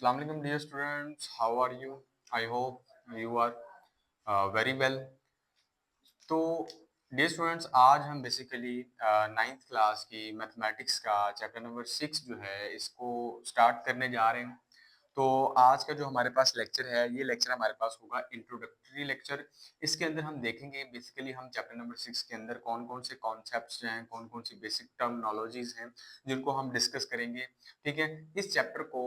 Assalamu alaikum dear students, how are you? I hope you are very well. तो dear students, आज हम basically ninth class की mathematics का chapter number 6 जो है इसको स्टार्ट करने जा रहे हैं। तो आज का जो हमारे पास लेक्चर है, ये लेक्चर हमारे पास होगा इंट्रोडक्टरी लेक्चर। इसके अंदर हम देखेंगे बेसिकली हम चैप्टर नंबर 6 के अंदर कौन कौन से कॉन्सेप्ट्स हैं, कौन कौन सी बेसिक टर्मिनोलॉजीज हैं जिनको हम डिस्कस करेंगे। ठीक है, इस चैप्टर को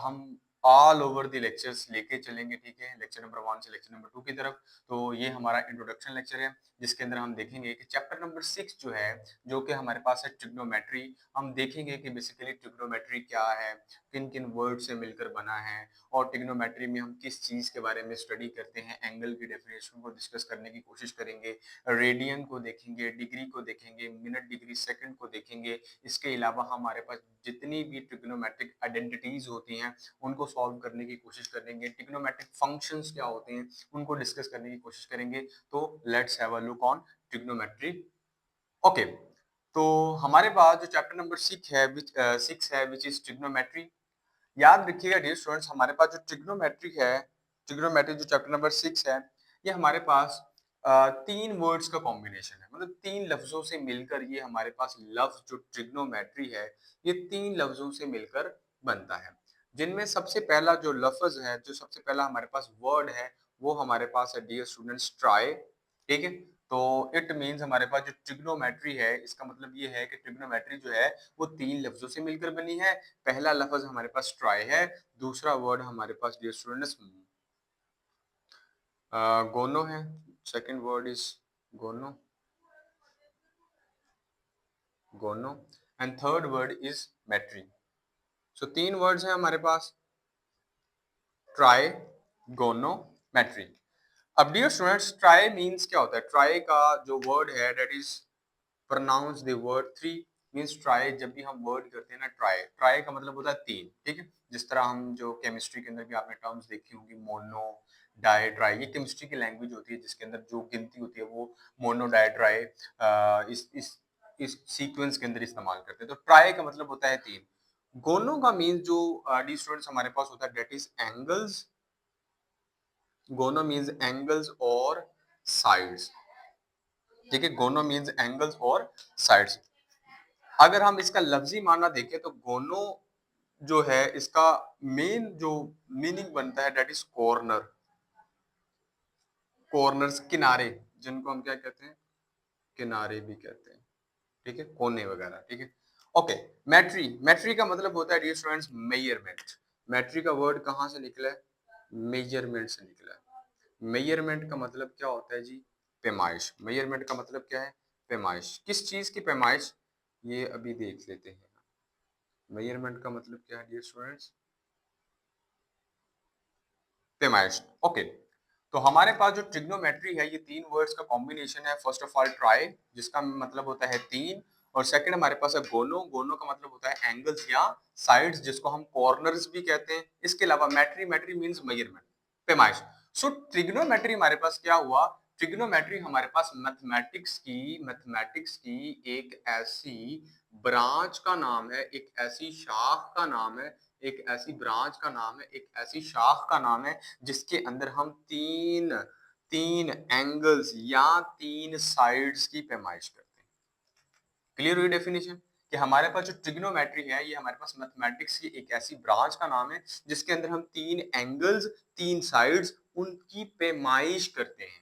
हम ऑल ओवर द लेक्चर्स लेके चलेंगे। ठीक है, लेक्चर नंबर 1 से लेक्चर नंबर 2 की तरफ। तो ये हमारा इंट्रोडक्शन लेक्चर है जिसके अंदर हम देखेंगे कि चैप्टर नंबर 6 जो है, जो कि हमारे पास है ट्रिग्नोमेट्री। हम देखेंगे कि बेसिकली ट्रिग्नोमेट्री क्या है, किन किन वर्ड से मिलकर बना है, और ट्रिग्नोमेट्री में हम किस चीज के बारे में स्टडी करते हैं। एंगल की डेफिनेशन को डिस्कस करने की कोशिश करेंगे, रेडियन को देखेंगे, डिग्री को देखेंगे, मिनट, डिग्री, सेकंड को देखेंगे। इसके अलावा हमारे पास जितनी भी ट्रिग्नोमेट्रिक आइडेंटिटीज होती हैं उनको सॉल्व करने की कोशिश करेंगे। ट्रिग्नोमेट्रिक फंक्शंस क्या होते हैं उनको डिस्कस करने की कोशिश करेंगे। तो let's have a look on trigonometry. Okay, तो हमारे पास जो चैप्टर नंबर 6 है विच इज ट्रिग्नोमेट्री। याद रखिएगा डियर स्टूडेंट्स, हमारे पास जो ट्रिग्नोमेट्री है, ट्रिग्नोमेट्री जो चैप्टर नंबर 6 है, ये हमारे पास तीन वर्ड्स का कॉम्बिनेशन है। मतलब तीन लफ्जों से मिलकर ये हमारे पास लफ्ज जो ट्रिग्नोमेट्री है, ये तीन लफ्जों से मिलकर बनता है। जिनमें सबसे पहला जो लफ्ज है, जो सबसे पहला हमारे पास वर्ड है, वो हमारे पास है डियर स्टूडेंट्स ट्राई। ठीक है, तो इट मीन्स हमारे पास जो ट्रिग्नोमेट्री है, इसका मतलब ये है कि ट्रिग्नोमेट्री जो है वो तीन लफ्जों से मिलकर बनी है। पहला लफ्ज हमारे पास ट्राई है, दूसरा वर्ड हमारे पास डियर स्टूडेंट्स गोनो है, सेकंड वर्ड इज गोनो, गोनो, एंड थर्ड वर्ड इज मेट्री। सो तीन वर्ड्स हैं हमारे पास, ट्राई, गोनो, मेट्री। अब डियर स्टूडेंट्स, ट्राई मीन्स क्या होता है? ट्राई का जो वर्ड है that is pronounce the word three. Means tri, जब भी हम वर्ड करते हैं ना, ट्राई, ट्राई का मतलब होता है तीन। ठीक है, जिस तरह हम जो केमिस्ट्री के अंदर भी आपने टर्म्स देखी होंगी, मोनो, डाई, ट्राई, ये केमिस्ट्री की लैंग्वेज होती है जिसके अंदर जो गिनती होती है वो मोनो, डाई, ट्राई इस सीक्वेंस के अंदर इस्तेमाल करते हैं। तो ट्राई का मतलब होता है तीन। गोनो का मीन्स जो डी स्टूडेंट्स हमारे पास होता है दैट इज एंगल्स। गोनो मीन्स एंगल्स और साइड्स। ठीक है, गोनो मीन्स एंगल्स और साइड्स। अगर हम इसका लफ्जी माना देखें तो गोनो जो है, इसका मेन जो मीनिंग बनता है दैट इज कॉर्नर। कॉर्नर्स, किनारे, जिनको हम क्या कहते हैं? किनारे भी कहते हैं। ठीक है, कोने वगैरह। ठीक है, ओके। मेट्री, मेट्री का मतलब होता है डियर स्टूडेंट्स मेजरमेंट। मेट्री का वर्ड कहाँ से निकला है? मेजरमेंट से निकला है। मेजरमेंट का मतलब क्या होता है जी? पैमाइश। मेजरमेंट का मतलब क्या है? पैमाइश। किस चीज की पैमाइश, ये अभी देख लेते हैं। मेजरमेंट का मतलब क्या है डियर स्टूडेंट्स? पैमाइश। ओके, तो हमारे पास जो ट्रिग्नोमेट्री है, ये तीन वर्ड्स का कॉम्बिनेशन है। फर्स्ट ऑफ ऑल ट्राई, जिसका मतलब होता है तीन, और सेकंड हमारे पास है गोनो। गोनो का मतलब होता है एंगल्स या साइड्स, जिसको हम कॉर्नर्स भी कहते हैं। इसके अलावा मेट्री, मेट्री मींस मेजरमेंट, पैमाइश। सो ट्रिग्नोमेट्री हमारे पास क्या हुआ? ट्रिग्नोमेट्री हमारे पास मैथमेटिक्स की एक ऐसी ब्रांच का नाम है, एक ऐसी शाख का नाम है, एक ऐसी ब्रांच का नाम है, एक ऐसी शाख का नाम है जिसके अंदर हम तीन तीन एंगल्स या तीन साइड्स की पैमाइश करते हैं। क्लियर हुई डेफिनेशन? कि हमारे पास जो ट्रिग्नोमेट्री है, ये हमारे पास मैथमेटिक्स की एक ऐसी ब्रांच का नाम है जिसके अंदर हम तीन एंगल्स, तीन साइड्स, उनकी पैमाइश करते हैं।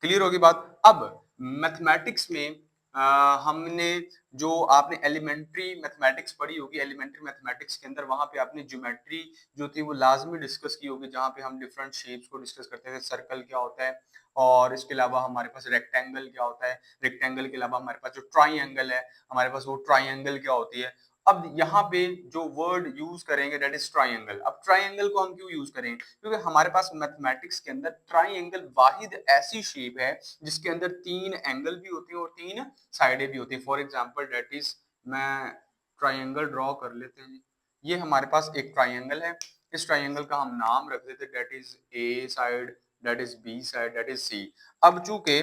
क्लियर होगी बात? अब मैथमेटिक्स में हमने जो आपने एलिमेंट्री मैथमेटिक्स पढ़ी होगी, एलिमेंट्री मैथमेटिक्स के अंदर वहां पे आपने ज्योमेट्री जो थी वो लाजमी डिस्कस की होगी, जहां पे हम डिफरेंट शेप्स को डिस्कस करते थे। सर्कल क्या होता है, और इसके अलावा हमारे पास रेक्टेंगल क्या होता है, रेक्टेंगल के अलावा हमारे पास जो ट्राइंगल है, हमारे पास वो ट्राइंगल क्या होती है। अब यहाँ पे जो वर्ड यूज करेंगे दैट इज ट्राइंगल। अब ट्राइंगल को हम क्यों यूज करें? क्योंकि हमारे पास मैथमेटिक्स के अंदर ट्राइंगल वाहिद ऐसी शेप है जिसके अंदर तीन एंगल भी होते हैं और तीन साइडें भी होती हैं। फॉर एग्जांपल दैट इज, मैं ट्राइंगल ड्रॉ कर लेते हैं। ये हमारे पास एक ट्राइंगल है, इस ट्राइंगल का हम नाम रख देते हैं that is A side, that is B side, that is C. अब चूंकि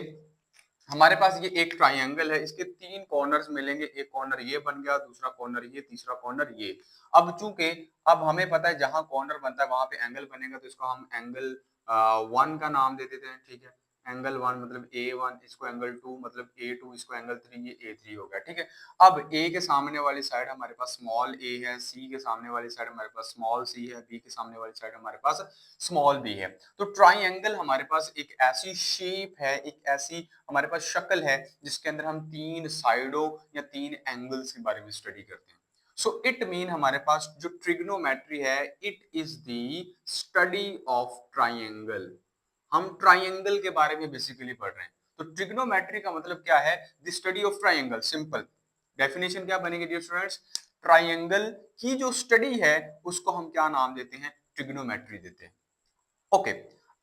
हमारे पास ये एक ट्राइंगल है, इसके 3 कॉर्नर्स मिलेंगे, एक कॉर्नर ये बन गया, दूसरा कॉर्नर ये, तीसरा कॉर्नर ये। अब चूंकि अब हमें पता है जहां कॉर्नर बनता है वहां पे एंगल बनेगा, तो इसको हम एंगल 1 का नाम दे देते हैं, ठीक है। एंगल 1 मतलब A1, इसको एंगल 2 मतलब A2, इसको एंगल 3 ये A3 हो गया, ठीक है। अब A के सामने वाली साइड हमारे पास स्मॉल a है, C के सामने वाली साइड हमारे पास स्मॉल c है, B के सामने वाली साइड हमारे पास स्मॉल b है। तो ट्राइंगल हमारे पास एक ऐसी शेप है, एक ऐसी हमारे पास शक्ल है जिसके अंदर हम 3 साइडों या 3 एंगल्स के बारे में स्टडी करते हैं। सो इट मीन हमारे पास जो ट्रिग्नोमेट्री है, it is the study of triangle. हम ट्राइंगल के बारे में बेसिकली पढ़ रहे हैं। तो ट्रिग्नोमेट्री का मतलब क्या है? The study of triangle. Simple definition क्या बनेगी डियर स्टूडेंट्स? ट्राइंगल की जो स्टडी है उसको हम क्या नाम देते हैं? ट्रिग्नोमेट्री देते हैं। ओके,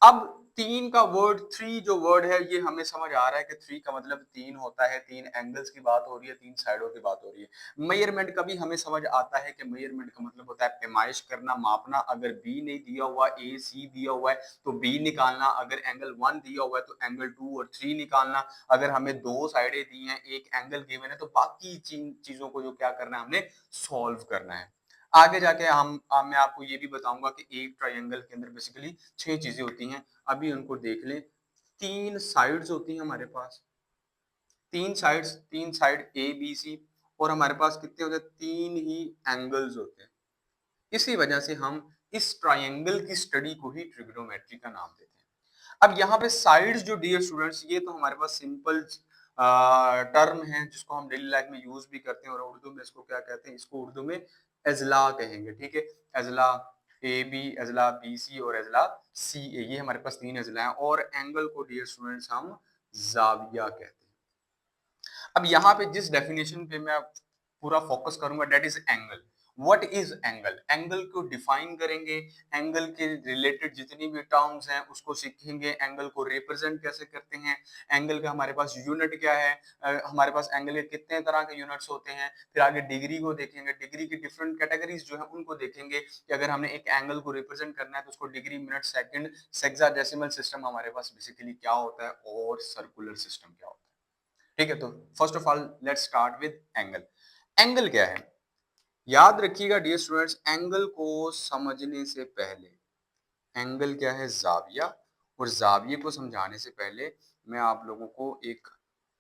अब 3 का वर्ड, 3 जो वर्ड है ये हमें समझ आ रहा है कि 3 का मतलब 3 होता है, 3 एंगल्स की बात हो रही है, 3 साइडों की बात हो रही है। मेजरमेंट का भी हमें समझ आता है कि मेजरमेंट का मतलब होता है पैमाइश करना, मापना। अगर बी नहीं दिया हुआ, ए सी दिया हुआ है तो बी निकालना। अगर एंगल 1 दिया हुआ है तो एंगल 2 और 3 निकालना। अगर हमें 2 साइडें दी हैं, एक एंगल गिवन है, तो बाकी चीजों को जो क्या करना है, हमने सॉल्व करना है। आगे जाके मैं आपको ये भी बताऊंगा कि एक ट्रायंगल के अंदर बेसिकली 6 चीजें होती हैं। अभी उनको देख लें। 3 साइड्स होती हैं हमारे पास, 3 sides, 3 side A B C, और हमारे पास कितने होते हैं? 3 ही एंगल्स होते हैं। इसी वजह से हम इस ट्रायंगल की स्टडी को ही ट्रिग्नोमेट्री का नाम देते हैं। अब यहाँ पे साइड्स जो डियर स्टूडेंट्स, ये तो हमारे पास सिंपल टर्म है जिसको हम डेली लाइफ में यूज भी करते हैं, और उर्दू में इसको क्या कहते हैं? इसको उर्दू में एजला कहेंगे, ठीक है। एजला ए बी, एजला बी सी और एजला सी ए, ये हमारे पास 3 एजला हैं। और एंगल को डियर स्टूडेंट्स हम जाविया कहते हैं। अब यहाँ पे जिस डेफिनेशन पे मैं पूरा फोकस करूंगा, that is angle. What is angle? Angle को डिफाइन करेंगे, एंगल के रिलेटेड जितनी भी टर्म्स हैं उसको सीखेंगे, एंगल को रिप्रेजेंट कैसे करते हैं, एंगल का हमारे पास यूनिट क्या है, हमारे पास एंगल के कितने तरह के यूनिट्स होते हैं। फिर आगे डिग्री को देखेंगे, डिग्री की डिफरेंट कैटेगरीज जो है उनको देखेंगे कि अगर हमने एक एंगल को रिप्रेजेंट करना है तो उसको degree, minute, second, sexagesimal system हमारे पास बेसिकली क्या होता है, और सर्कुलर सिस्टम क्या होता है। ठीक है, तो first of all let's start with angle. Angle क्या है? याद रखिएगा डियर स्टूडेंट्स, एंगल को समझने से पहले, एंगल क्या है? जाविया। और जाविये को समझाने से पहले मैं आप लोगों को एक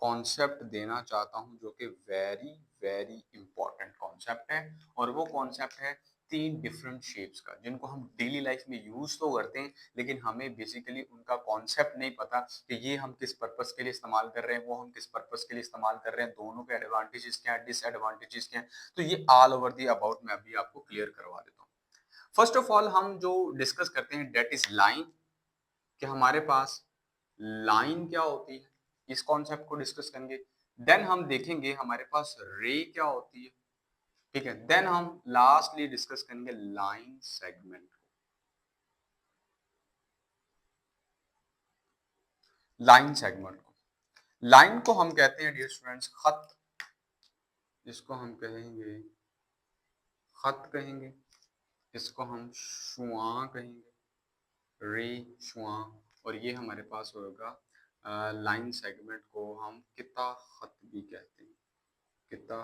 कॉन्सेप्ट देना चाहता हूं जो कि वेरी वेरी इंपॉर्टेंट कॉन्सेप्ट है, और वो कॉन्सेप्ट है 3 डिफरेंट शेप्स का, जिनको हम डेली लाइफ में यूज तो करते हैं लेकिन हमें बेसिकली उनका कॉन्सेप्ट नहीं पता कि ये हम किस पर्पस के लिए इस्तेमाल कर रहे हैं, वो हम किस पर्पस के लिए इस्तेमाल कर रहे हैं, दोनों के एडवांटेजेस क्या हैं, डिसएडवांटेजेस क्या हैं। तो ये ऑल ओवर दी अबाउट मैं अभी आपको क्लियर करवा देता हूँ। फर्स्ट ऑफ ऑल हम जो डिस्कस करते हैं डेट इज लाइन, कि हमारे पास लाइन क्या होती है, इस कॉन्सेप्ट को डिस्कस करेंगे। देन हम देखेंगे हमारे पास रे क्या होती है, ठीक है। देन हम लास्टली डिस्कस करेंगे लाइन सेगमेंट को। लाइन सेगमेंट को, लाइन को हम कहते हैं डियर स्टूडेंट्स खत, इसको हम कहेंगे खत कहेंगे, इसको हम शुआ कहेंगे, रे, शुआ। और ये हमारे पास होगा लाइन सेगमेंट को हम किता खत भी कहते हैं, किता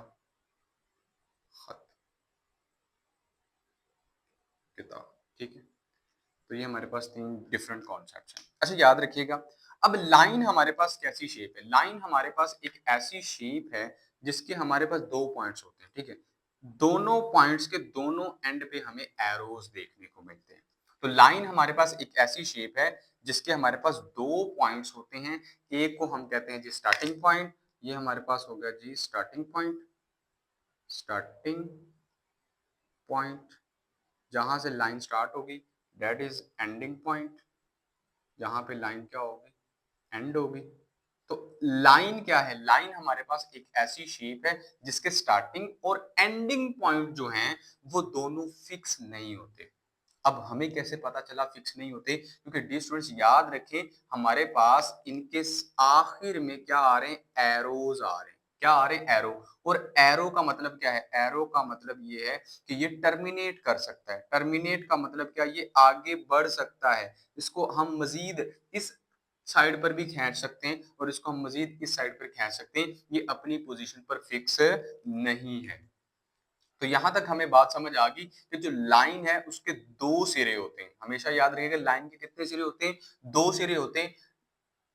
खत, किता, ठीक है। तो ये हमारे पास 3 डिफरेंट कॉन्सेप्ट्स हैं। अच्छा याद रखिएगा, अब लाइन हमारे पास कैसी शेप है? लाइन हमारे पास एक ऐसी शेप है जिसके हमारे पास 2 पॉइंट्स होते हैं, ठीक है। दोनों पॉइंट्स के दोनों एंड पे हमें एरोज देखने को मिलते हैं। तो लाइन हमारे पास एक ऐसी शेप है जिसके हमारे पास 2 पॉइंट्स होते हैं। एक को हम कहते हैं जी स्टार्टिंग पॉइंट, ये हमारे पास हो गया जी स्टार्टिंग पॉइंट, स्टार्टिंग पॉइंट जहां से लाइन स्टार्ट होगी, दैट इज एंडिंग पॉइंट, जहां पे लाइन क्या होगी, एंड होगी। तो लाइन क्या है? लाइन हमारे पास एक ऐसी शेप है जिसके स्टार्टिंग और एंडिंग पॉइंट जो हैं वो दोनों फिक्स नहीं होते। अब हमें कैसे पता चला फिक्स नहीं होते? क्योंकि डी स्टूडेंट्स याद रखें, हमारे पास इनके आखिर में क्या आ रहे हैं? एरोज आ रहे हैं। क्या आ रहे हैं? एरो। और एरो का मतलब क्या है? एरो का मतलब ये है कि ये टर्मिनेट कर सकता है। टर्मिनेट का मतलब क्या? ये आगे बढ़ सकता है। इसको हम मजीद इस साइड पर भी खींच सकते हैं और इसको हम मजीद इस साइड पर खींच सकते हैं, ये अपनी पोजीशन पर फिक्स नहीं है। तो यहां तक हमें बात समझ आ गई कि जो लाइन है उसके दो सिरे होते हैं। हमेशा याद रखिएगा लाइन के कितने सिरे होते हैं, दो सिरे होते हैं।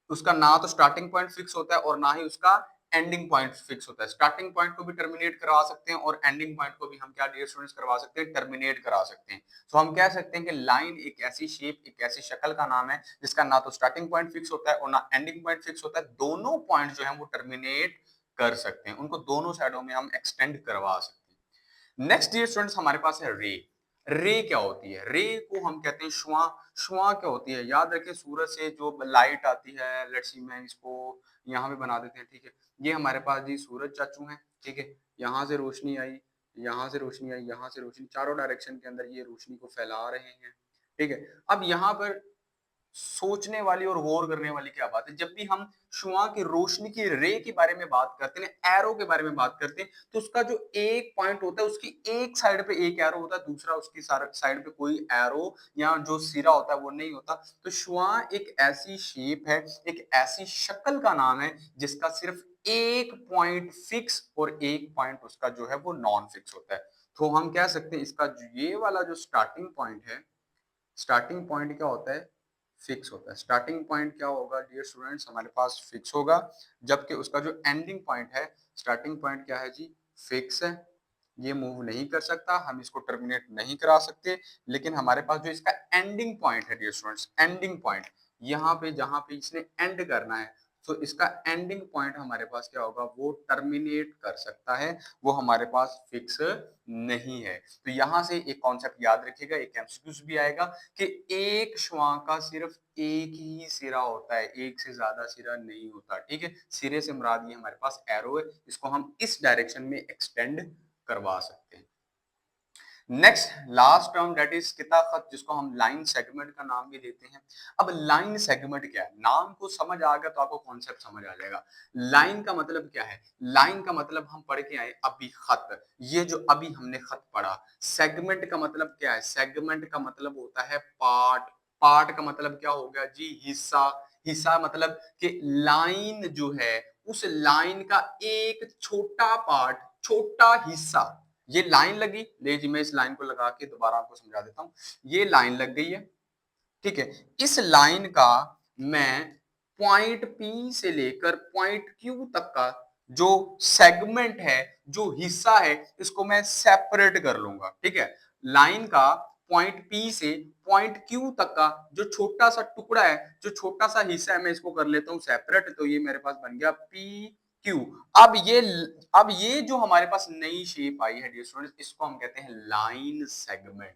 उसका ना तो स्टार्टिंग पॉइंट फिक्स होता है और ना ही उसका एंडिंग पॉइंट फिक्स होता है। स्टार्टिंग पॉइंट को भी टर्मिनेट करवा सकते हैं और एंडिंग पॉइंट को भी हम क्या डियर स्टूडेंट्स करवा सकते हैं, टर्मिनेट करा सकते हैं। तो हम कह सकते हैं कि लाइन एक ऐसी शेप, एक ऐसी शक्ल का नाम है जिसका ना तो स्टार्टिंग पॉइंट फिक्स होता है और ना एंडिंग पॉइंट फिक्स होता है। दोनों पॉइंट जो है वो टर्मिनेट कर सकते हैं, उनको दोनों साइडों में हम एक्सटेंड करवा सकते हैं। नेक्स्ट डियर स्टूडेंट्स हमारे पास है रे। रे क्या होती है? रे को हम कहते हैं शुआ। शुआ क्या होती है? याद रखें सूरज से जो लाइट आती है, लेट्स सी मैं इसको यहाँ पे बना देते हैं, ठीक है। ये हमारे पास जी सूरज चाचू हैं, ठीक है। यहाँ से रोशनी आई, यहाँ से रोशनी आई, यहाँ से रोशनी, चारों डायरेक्शन के अंदर ये रोशनी को फैला रहे हैं, ठीक है। अब यहाँ पर सोचने वाली और गौर करने वाली क्या बात है, जब भी हम शुआ की रोशनी की रे के बारे में बात करते हैं, एरो के बारे में बात करते हैं, तो उसका जो एक पॉइंट होता है उसकी एक साइड पे एक एरो होता है, दूसरा उसकी साइड पे कोई एरो या जो सिरा होता है वो नहीं होता। तो शुआ एक ऐसी शेप है, एक ऐसी शक्ल का नाम है जिसका सिर्फ एक पॉइंट फिक्स और एक पॉइंट उसका जो है वो नॉन फिक्स होता है। तो हम कह सकते हैं इसका ये वाला जो स्टार्टिंग पॉइंट है, स्टार्टिंग पॉइंट क्या होता है, फिक्स होता है। स्टार्टिंग पॉइंट क्या होगा डियर स्टूडेंट्स, हमारे पास फिक्स होगा, जबकि उसका जो एंडिंग पॉइंट है, स्टार्टिंग पॉइंट क्या है जी, फिक्स है। ये मूव नहीं कर सकता, हम इसको टर्मिनेट नहीं करा सकते। लेकिन हमारे पास जो इसका एंडिंग पॉइंट है डियर स्टूडेंट्स, एंडिंग पॉइंट, यहाँ पे जहां पे इसने एंड करना है, तो इसका एंडिंग पॉइंट हमारे पास क्या होगा, वो टर्मिनेट कर सकता है, वो हमारे पास फिक्स नहीं है। तो यहां से एक कॉन्सेप्ट याद रखिएगा, एक एमसीक्यूज भी आएगा कि एक श्वा का सिर्फ एक ही सिरा होता है, एक से ज्यादा सिरा नहीं होता, ठीक है। सिरे से मुराद ये हमारे पास एरो है, इसको हम इस डायरेक्शन में एक्सटेंड करवा सकते हैं। Next last term that is किता खत, जिसको हम लाइन सेगमेंट का नाम भी देते हैं। अब लाइन सेगमेंट क्या है, नाम को समझ आ गया तो आपको कॉन्सेप्ट समझ आ जाएगा। लाइन का मतलब क्या है? लाइन का मतलब हम पढ़ के आए अभी खत, ये जो अभी हमने खत पढ़ा। सेगमेंट का मतलब क्या है? सेगमेंट का मतलब होता है पार्ट। पार्ट का मतलब क्या हो गया जी, हिस्सा। हिस्सा मतलब कि लाइन जो है, उस लाइन का एक छोटा पार्ट, छोटा हिस्सा। ये लाइन लगी, ले जी मैं इस लाइन को लगा के दोबारा आपको समझा देता हूं। ये लाइन लग गई है, ठीक है। इस लाइन का मैं पॉइंट पी से लेकर पॉइंट क्यू तक का जो सेगमेंट है, जो हिस्सा है, इसको मैं सेपरेट कर लूंगा, ठीक है। लाइन का पॉइंट पी से पॉइंट क्यू तक का जो छोटा सा टुकड़ा है, जो छोटा सा हिस्सा है, मैं इसको कर लेता हूं सेपरेट, तो ये मेरे पास बन गया पी क्यू। अब ये अब ये जो हमारे पास नई शेप आई है डियर स्टूडेंट्स, इसको हम कहते हैं लाइन सेगमेंट।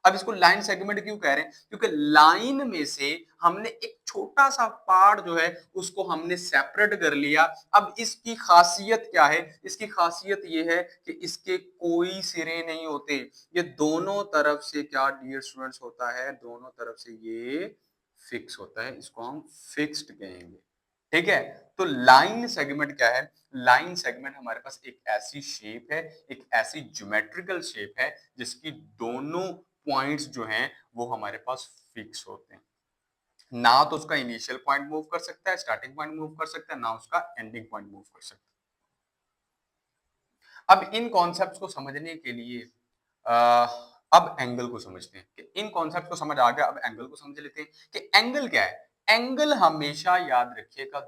अब इसको लाइन सेगमेंट क्यों कह रहे हैं? क्योंकि लाइन में से हमने एक छोटा सा पार्ट जो है उसको हमने सेपरेट कर लिया। अब इसकी खासियत क्या है? इसकी खासियत ये है कि इसके कोई सिरे नहीं होते, ये दोनों तरफ से क्या डियर स्टूडेंट्स होता है, दोनों तरफ से ये फिक्स होता है, इसको हम फिक्स्ड कहेंगे, ठीक है। तो लाइन सेगमेंट क्या है? लाइन सेगमेंट हमारे पास एक ऐसी शेप है, एक ऐसी ज्योमेट्रिकल शेप है जिसकी दोनों पॉइंट्स जो हैं वो हमारे पास फिक्स होते हैं। ना तो उसका इनिशियल पॉइंट मूव कर सकता है, स्टार्टिंग पॉइंट मूव कर सकता है, ना उसका एंडिंग पॉइंट मूव कर सकता है। अब इन कॉन्सेप्ट्स को समझने के लिए अब एंगल को समझते हैं कि इन कॉन्सेप्ट को समझ आ गया, अब एंगल को समझ लेते हैं कि एंगल क्या है। एंगल हमेशा याद रखिएगा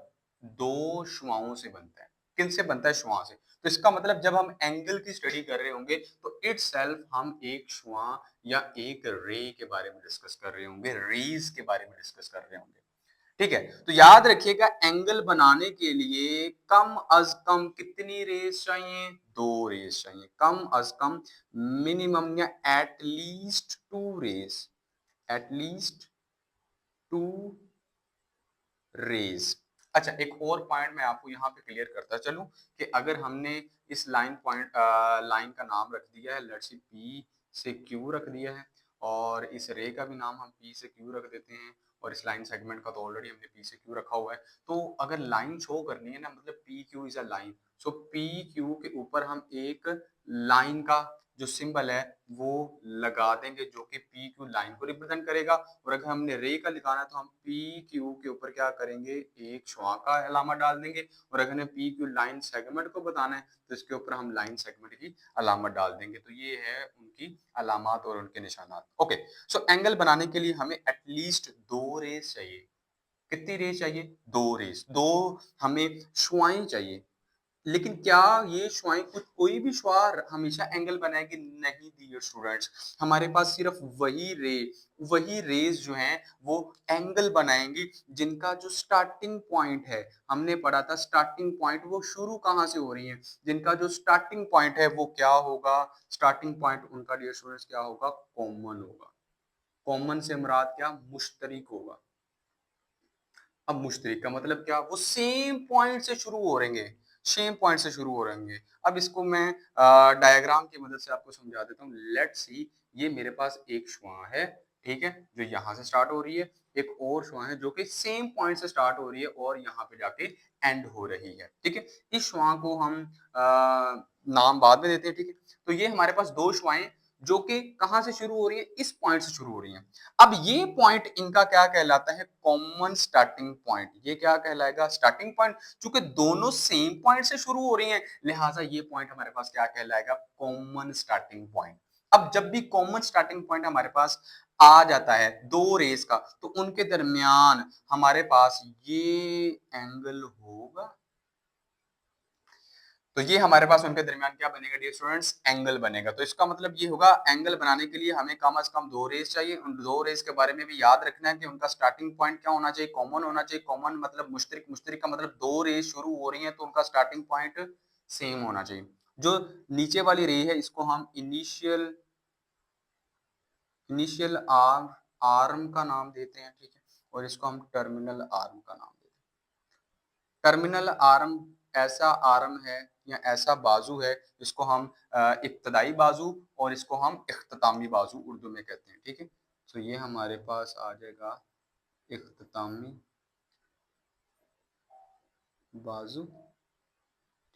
दो शुआओं से बनता है। किनसे बनता है? शुआ से। तो इसका मतलब जब हम एंगल की स्टडी कर रहे होंगे तो इटसेल्फ हम एक शुआ या एक रे के बारे में डिस्कस कर रहे होंगे, रेज के बारे में डिस्कस कर रहे होंगे, ठीक है। तो याद रखिएगा एंगल बनाने के लिए कम अज कम कितनी रेस चाहिए? दो रेस चाहिए, कम अज कम, मिनिमम या at least two rays, at least two rays. अच्छा एक और पॉइंट मैं आपको यहाँ पे क्लियर करता चलूं कि अगर हमने इस लाइन का नाम रख दिया है, लेट्स सी पी से क्यू रख दिया है, और इस रे का भी नाम हम पी से क्यू रख देते हैं, और इस लाइन सेगमेंट का तो ऑलरेडी हमने पी से क्यू रखा हुआ है। तो अगर लाइन शो करनी है ना, मतलब P Q is a line, so P Q के ऊपर हम एक लाइन का जो सिंबल है वो लगा देंगे जो कि पी क्यू लाइन को रिप्रेजेंट करेगा। और अगर हमने रे का लिखाना है तो हम पी क्यू के ऊपर क्या करेंगे, एक शुआ का अलामा डाल देंगे। और अगर हमें पी क्यू लाइन सेगमेंट को बताना है तो इसके ऊपर हम लाइन सेगमेंट की अलामत डाल देंगे। तो ये है उनकी अलामत और उनके निशानात। ओके, सो एंगल बनाने के लिए हमें एटलीस्ट 2 रेस चाहिए। कितनी रेस चाहिए? 2 रेस, 2 हमें शुआएं चाहिए। लेकिन क्या ये शुआएं कुछ कोई भी शुआ हमेशा एंगल बनाएगी? नहीं डियर स्टूडेंट्स, हमारे पास सिर्फ वही रेज जो हैं वो एंगल बनाएंगी जिनका जो स्टार्टिंग पॉइंट है, हमने पढ़ा था स्टार्टिंग पॉइंट वो शुरू कहाँ से हो रही है, जिनका जो स्टार्टिंग पॉइंट है वो क्या होगा, स्टार्टिंग पॉइंट उनका डियर स्टूडेंट्स क्या होगा, कॉमन होगा। कॉमन से मुराद क्या? मुश्तरिक होगा। अब मुश्तरिक का मतलब क्या? वो सेम पॉइंट से शुरू हो रहेंगे, सेम पॉइंट से शुरू हो रहेंगे। अब इसको मैं डायग्राम की मदद से आपको समझा देता हूँ। लेट्स सी, ये मेरे पास एक शुआ है, ठीक है, जो यहाँ से स्टार्ट हो रही है। एक और शुआ है जो कि सेम पॉइंट से स्टार्ट हो रही है और यहाँ पे जाके एंड हो रही है, ठीक है। इस शुआ को हम नाम बाद में देते हैं, ठीक है। तो ये हमारे पास दो शुआएं जो कि कहाँ से शुरू हो रही है? इस पॉइंट से शुरू हो रही है। अब ये पॉइंट इनका क्या कहलाता है? Common starting point. ये क्या कहलाएगा? Starting point. चूंकि दोनों सेम पॉइंट से शुरू हो रही हैं, लिहाजा ये पॉइंट हमारे पास क्या कहलाएगा? Common starting point. अब जब भी कॉमन स्टार्टिंग पॉइंट हमारे पास आ जाता है दो रेस का, तो उनके दरमियान हमारे पास ये एंगल होगा। तो ये हमारे पास उनके दरमियान क्या बनेगा डियर स्टूडेंट्स? एंगल बनेगा। तो इसका मतलब ये होगा एंगल बनाने के लिए हमें कम से कम दो रेस चाहिए। उन दो रेस के बारे में भी याद रखना है कि उनका स्टार्टिंग पॉइंट क्या होना चाहिए? कॉमन होना चाहिए। कॉमन मतलब मुश्तरिक, मुश्तरिक का मतलब दो रेस शुरू हो रही हैं तो उनका स्टार्टिंग पॉइंट सेम होना चाहिए। जो नीचे वाली रे है इसको हम इनिशियल इनिशियल आर्म का नाम देते हैं, ठीक है, और इसको हम टर्मिनल आर्म का नाम देते हैं। टर्मिनल आर्म ऐसा आर्म है या ऐसा बाजू है जिसको हम इब्तदाई बाजू और इसको हम इख्तितामी बाजू उर्दू में कहते हैं, ठीक है। तो ये हमारे पास आ जाएगा इख्तितामी बाजू,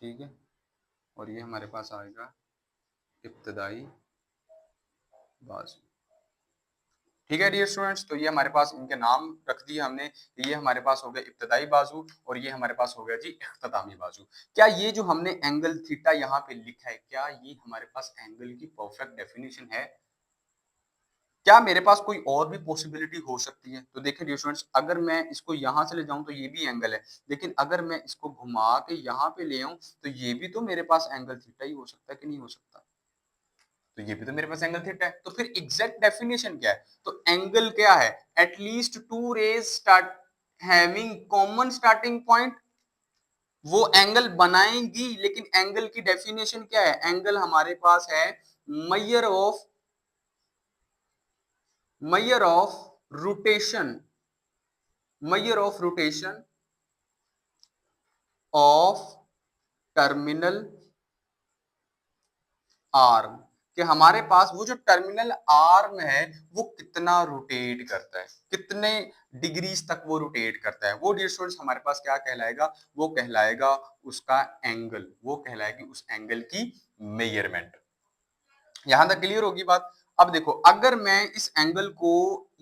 ठीक है, और ये हमारे पास आएगा इब्तदाई बाजू, ठीक है डियर स्टूडेंट्स। तो ये हमारे पास इनके नाम रख दिए हमने। ये हमारे पास हो गया इब्तदाई बाजू और ये हमारे पास हो गया जी इख्तितामी बाजू। क्या ये जो हमने एंगल थीटा यहाँ पे लिखा है, क्या ये हमारे पास एंगल की परफेक्ट डेफिनेशन है? क्या मेरे पास कोई और भी पॉसिबिलिटी हो सकती है? तो देखिए डियर स्टूडेंट्स, अगर मैं इसको यहाँ से ले जाऊं तो ये भी एंगल है, लेकिन अगर मैं इसको घुमा के यहाँ पे ले आऊं तो ये भी तो मेरे पास एंगल थीटा ही हो सकता है कि नहीं हो सकता? तो ये भी तो मेरे पास एंगल थीटा है। तो फिर एग्जैक्ट डेफिनेशन क्या है? तो एंगल क्या है? At least two rays start having common starting point. वो एंगल बनाएंगी, लेकिन एंगल की डेफिनेशन क्या है? एंगल हमारे पास है measure of measure of rotation, measure of rotation of terminal arm. कि हमारे पास वो जो टर्मिनल आर्म है वो कितना रोटेट करता है, कितने डिग्रीज तक वो रोटेट करता है, वो डियर स्टूडेंट्स हमारे पास क्या कहलाएगा? वो कहलाएगा उसका एंगल, वो कहलाएगी उस एंगल की मेजरमेंट। यहां तक क्लियर होगी बात? अब देखो, अगर मैं इस एंगल को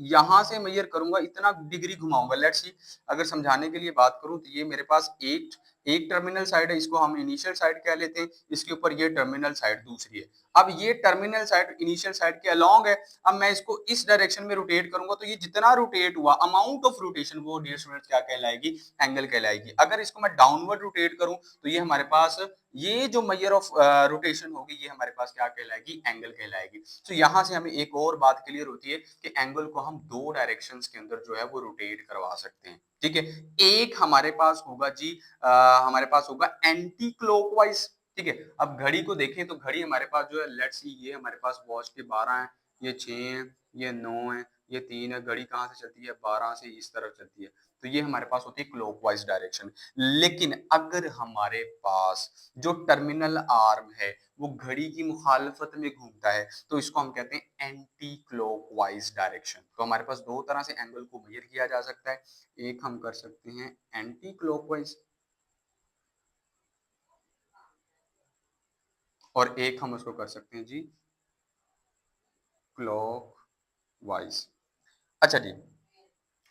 यहां से मेजर करूंगा, इतना डिग्री घुमाऊंगा, लेट्स सी, अगर समझाने के लिए बात करूं तो ये मेरे पास एक एक टर्मिनल साइड है, इसको हम इनिशियल साइड कह लेते हैं। इसके ऊपर ये टर्मिनल साइड दूसरी है। अब ये टर्मिनल साइड इनिशियल साइड के अलोंग है। अब मैं इसको इस डायरेक्शन में रोटेट करूंगा तो ये जितना रोटेट हुआ, अमाउंट ऑफ रोटेशन, वो डियर स्टूडेंट्स क्या कहलाएगी? एंगल कहलाएगी। अगर इसको मैं डाउनवर्ड रोटेट करूं तो ये हमारे पास ये जो मेजर ऑफ रोटेशन होगी ये हमारे पास क्या कहलाएगी? एंगल कहलाएगी। तो यहां से हमें एक और बात क्लियर होती है कि एंगल को हम दो डायरेक्शंस के अंदर जो है वो रोटेट करवा सकते हैं, ठीक है। एक हमारे पास होगा जी हमारे पास होगा एंटी क्लॉकवाइज, ठीक है। अब घड़ी को देखें तो घड़ी हमारे पास जो है, लेट्स सी, ये हमारे पास वॉच के 12 है, ये 6 है, ये 9 है, ये 3 है। घड़ी कहाँ से चलती है? 12 से इस तरफ चलती है। तो ये हमारे पास होती है क्लॉकवाइज डायरेक्शन। लेकिन अगर हमारे पास जो टर्मिनल आर्म है वो घड़ी की मुखालफत में घूमता है तो इसको हम कहते हैं एंटी क्लॉकवाइज डायरेक्शन। तो हमारे पास दो तरह से एंगल को मेजर किया जा सकता है। एक हम कर सकते हैं एंटी क्लॉकवाइज और एक हम उसको कर सकते हैं जी क्लॉकवाइज। अच्छा जी,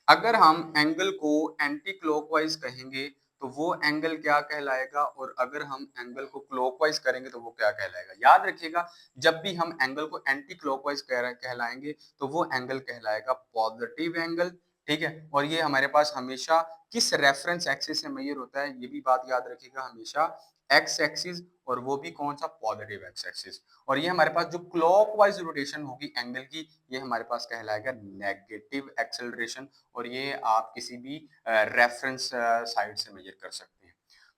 अगर हम एंगल को एंटी क्लॉकवाइज कहेंगे तो वो एंगल क्या कहलाएगा, और अगर हम एंगल को क्लॉकवाइज करेंगे तो वो क्या कहलाएगा। याद रखिएगा, जब भी हम एंगल को एंटी क्लॉकवाइज कहलाएंगे तो वो एंगल कहलाएगा पॉजिटिव एंगल। ठीक है, और ये हमारे पास हमेशा किस रेफरेंस एक्सिस से मेजर होता है, ये भी बात याद रखिएगा, हमेशा एक्स एक्सिस, और वो भी कौन सा, पॉजिटिव एक्स एक्सिस। और ये हमारे पास जो क्लॉकवाइज रोटेशन होगी एंगल की, ये हमारे पास कहलाएगा नेगेटिव एक्सेलरेशन, और ये आप किसी भी रेफरेंस साइड से मेजर कर सकते हैं।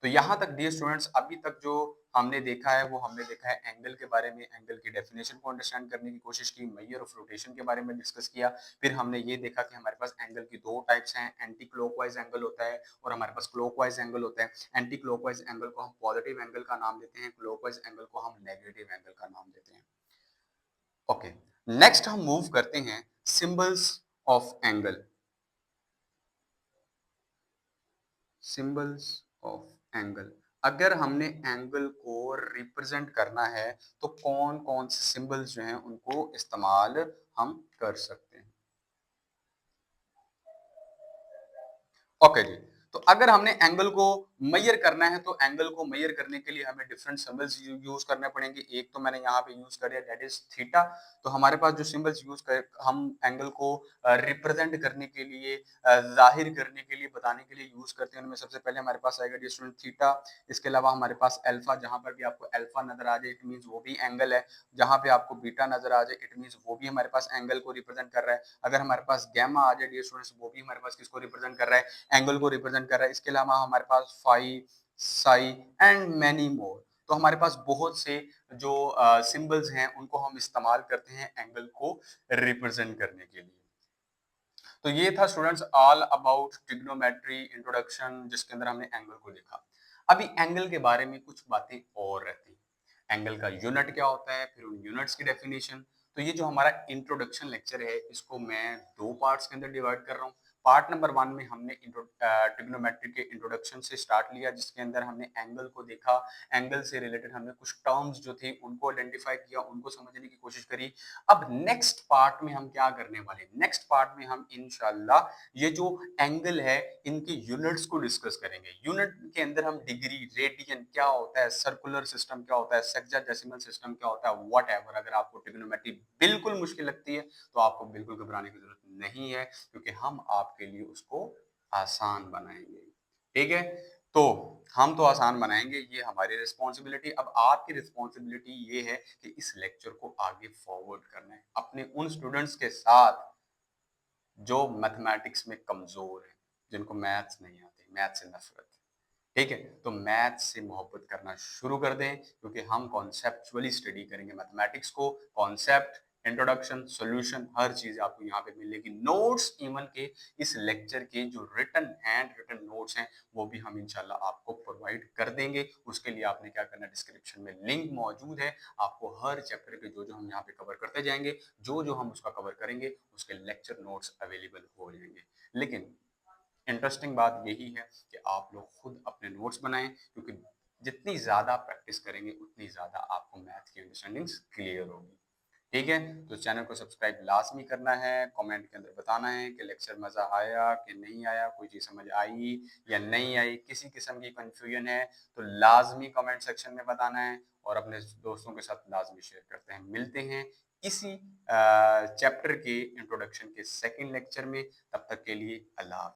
तो यहाँ तक डियर स्टूडेंट्स, अभी तक जो हमने देखा है वो हमने देखा है एंगल के बारे में, एंगल की डेफिनेशन को अंडरस्टैंड करने की कोशिश की, मेजर ऑफ रोटेशन के बारे में डिस्कस किया। फिर हमने ये देखा कि हमारे पास एंगल की दो टाइप्स हैं, एंटी क्लॉकवाइज एंगल होता है और हमारे पास क्लॉकवाइज एंगल होता है। एंटी क्लॉकवाइज एंगल को हम पॉजिटिव एंगल का नाम देते हैं, क्लॉकवाइज एंगल को हम नेगेटिव एंगल का नाम देते हैं। ओके, नेक्स्ट हम मूव करते हैं symbols of angle. Symbols of angle, अगर हमने एंगल को रिप्रेजेंट करना है तो कौन कौन से सिंबल्स जो हैं उनको इस्तेमाल हम कर सकते हैं। ओके जी, तो अगर हमने एंगल को मेजर करना है तो एंगल को मेजर करने के लिए हमें डिफरेंट सिंबल्स यूज करने पड़ेंगे। एक तो मैंने यहाँ पे यूज कर दैट इज थीटा। तो हमारे पास जो सिंबल्स यूज कर हम एंगल को रिप्रेजेंट करने के लिए, जाहिर करने के लिए, बताने के लिए यूज करते हैं, उनमें सबसे पहले हमारे पास आएगा डिस्टेंस थीटा। इसके अलावा हमारे पास अल्फा, जहां पर भी आपको अल्फा नजर आ जाए इट मींस वो भी एंगल है। जहां पे आपको बीटा नजर आ जाए इट मींस वो भी हमारे पास एंगल को रिप्रेजेंट कर रहा है। अगर हमारे पास गैमा आ जाए डियर स्टूडेंट्स, वो भी हमारे पास किसको रिप्रेजेंट कर रहा है, एंगल को रिप्रेजेंट कर रहा है। इसके अलावा हमारे पास phi, psi and many more. तो हमारे पास बहुत से जो सिंबल्स हैं उनको हम इस्तेमाल करते हैं एंगल को रिप्रेजेंट करने के लिए। तो ये था students all about trigonometry introduction, जिसके अंदर हमने एंगल को देखा। अभी एंगल के बारे में कुछ बातें और रहती हैं। एंगल का यूनिट क्या होता है, फिर उन यूनिट्स की डेफिनेशन। तो ये जो हमारा इंट्रोडक्शन लेक्चर है इसको मैं दो पार्ट्स के अंदर डिवाइड कर रहा हूँ। पार्ट नंबर 1 में हमने ट्रिग्नोमेट्री के इंट्रोडक्शन से स्टार्ट लिया, जिसके अंदर हमने एंगल को देखा, एंगल से रिलेटेड हमने कुछ टर्म्स जो थे उनको आइडेंटिफाई किया, उनको समझने की कोशिश करी। अब नेक्स्ट पार्ट में हम क्या करने वाले हैं, नेक्स्ट पार्ट में हम इंशाल्लाह ये जो एंगल है इनके यूनिट्स को डिस्कस करेंगे। यूनिट के अंदर हम डिग्री, रेडियन क्या होता है, सर्कुलर सिस्टम क्या होता है, सेक्साडेसिमल सिस्टम क्या होता है, व्हाटएवर। अगर आपको ट्रिग्नोमेट्री बिल्कुल मुश्किल लगती है तो आपको बिल्कुल घबराने की जरूरत नहीं है, क्योंकि हम आपके लिए उसको आसान बनाएंगे। ठीक है, तो हम तो आसान बनाएंगे, ये हमारी रिस्पॉन्सिबिलिटी। अब आपकी रिस्पॉन्सिबिलिटी ये है कि इस लेक्चर को आगे फॉरवर्ड करना है अपने उन स्टूडेंट्स के साथ जो मैथमेटिक्स में कमजोर है, जिनको मैथ्स नहीं आते, मैथ्स से नफरत है। ठीक है, तो मैथ्स से मोहब्बत करना शुरू कर दें, क्योंकि हम कॉन्सेप्चुअली स्टडी करेंगे मैथमेटिक्स को। कॉन्सेप्ट, इंट्रोडक्शन, सॉल्यूशन, हर चीज आपको यहाँ पे मिलेगी। नोट्स इवन के इस लेक्चर के जो रिटन हैंड रिटन नोट्स हैं वो भी हम इंशाल्लाह आपको प्रोवाइड कर देंगे। उसके लिए आपने क्या करना है, डिस्क्रिप्शन में लिंक मौजूद है, आपको हर चैप्टर के जो जो हम यहाँ पे कवर करते जाएंगे, जो जो हम उसका कवर करेंगे उसके लेक्चर नोट्स अवेलेबल हो जाएंगे। लेकिन इंटरेस्टिंग बात यही है कि आप लोग खुद अपने नोट्स बनाएं, क्योंकि जितनी ज़्यादा प्रैक्टिस करेंगे उतनी ज़्यादा आपको मैथ की अंडरस्टैंडिंग्स क्लियर होगी। ठीक है, तो चैनल को सब्सक्राइब लाजमी करना है, कमेंट के अंदर बताना है कि लेक्चर मज़ा आया कि नहीं आया, कोई चीज़ समझ आई या नहीं आई, किसी किस्म की कंफ्यूजन है तो लाजमी कमेंट सेक्शन में बताना है, और अपने दोस्तों के साथ लाजमी शेयर करते हैं। मिलते हैं इसी चैप्टर के इंट्रोडक्शन के सेकंड लेक्चर में, तब तक के लिए अल्लाह।